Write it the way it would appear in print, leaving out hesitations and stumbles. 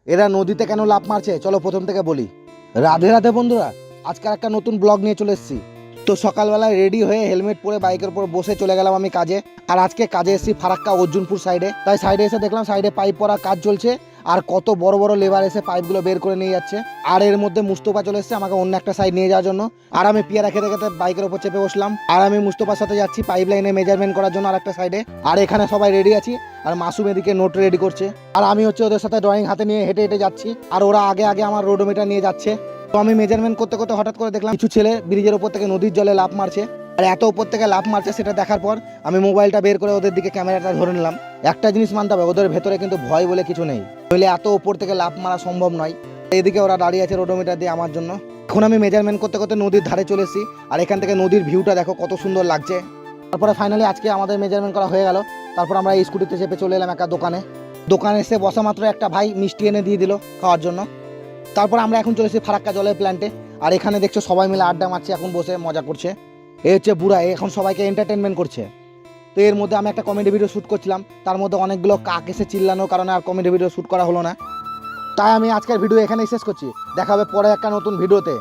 এরা নদীতে কেন লাফ মারছে চলো প্রথম থেকে বলি। রাধে রাধে বন্ধুরা, আজকে একটা নতুন ব্লগ নিয়ে চলে এসেছি। তো সকালবেলায় রেডি হয়ে হেলমেট পরে বাইকের উপর বসে চলে গেলাম আমি কাজে। আর আজকে কাজে এসেছি ফারাক্কা অর্জুনপুর সাইডে। তাই সাইডে এসে দেখলাম সাইডে পাইপ পরা কাজ চলছে, আর কত বড় বড় লেবার এসে পাইপগুলো বের করে নিয়ে যাচ্ছে। আর এর মধ্যে মুস্তফা চলে এসেছে আমাকে অন্য একটা সাইড নিয়ে যাওয়ার জন্য। আর আমি পিয়ারা খেতে খেতে বাইকের উপর চেপে বসলাম, আর আমি মুস্তফার সাথে যাচ্ছি পাইপ লাইনে মেজারমেন্ট করার জন্য আর একটা সাইডে। আর এখানে সবাই রেডি আছি, আর মাসুম এদিকে নোট রেডি করছে, আর আমি হচ্ছে ওদের সাথে ড্রয়িং হাতে নিয়ে হেঁটে হেঁটে যাচ্ছি, আর ওরা আগে আগে আমার রোডোমিটার নিয়ে যাচ্ছে। তো আমি মেজারমেন্ট করতে করতে হঠাৎ করে দেখলাম কিছু ছেলে ব্রিজের উপর থেকে নদীর জলে লাফ মারছে। আর এত উপর থেকে লাফ মারছে সেটা দেখার পর আমি মোবাইলটা বের করে ওদের দিকে ক্যামেরাটা ধরে নিলাম। একটা জিনিস মানতে হবে, ওদের ভেতরে কিন্তু ভয় বলে কিছু নেই, নইলে এত উপর থেকে লাফ মারা সম্ভব নয়। এদিকে ওরা দাঁড়িয়ে আছে রোডোমিটার দিয়ে আমার জন্য। এখন আমি মেজারমেন্ট করতে করতে নদীর ধারে চলে এসেছি, আর এখান থেকে নদীর ভিউটা দেখো কত সুন্দর লাগছে। তারপরে ফাইনালি আজকে আমাদের মেজারমেন্ট করা হয়ে গেল। তারপর আমরা এই স্কুটিতে চেপে চলে এলাম একটা দোকানে এসে বসা মাত্র একটা ভাই মিষ্টি এনে দিয়ে দিল খাওয়ার জন্য। তারপর আমরা এখন চলেছি ফারাক্কা জলের প্ল্যান্টে, আর এখানে দেখছো সবাই মিলে আড্ডা মারছে, এখন বসে মজা করছে। এ হচ্ছে বুড়া, এখন সবাইকে এন্টারটেনমেন্ট করছে। তো এর মধ্যে আমি একটা কমেডি ভিডিও শ্যুট করছিলাম, তার মধ্যে অনেকগুলো কাক এসে চিল্লানোর কারণে আর কমেডি ভিডিও শ্যুট করা হলো না। তাই আমি আজকের ভিডিও এখানেই শেষ করছি, দেখা হবে পরে একটা নতুন ভিডিওতে।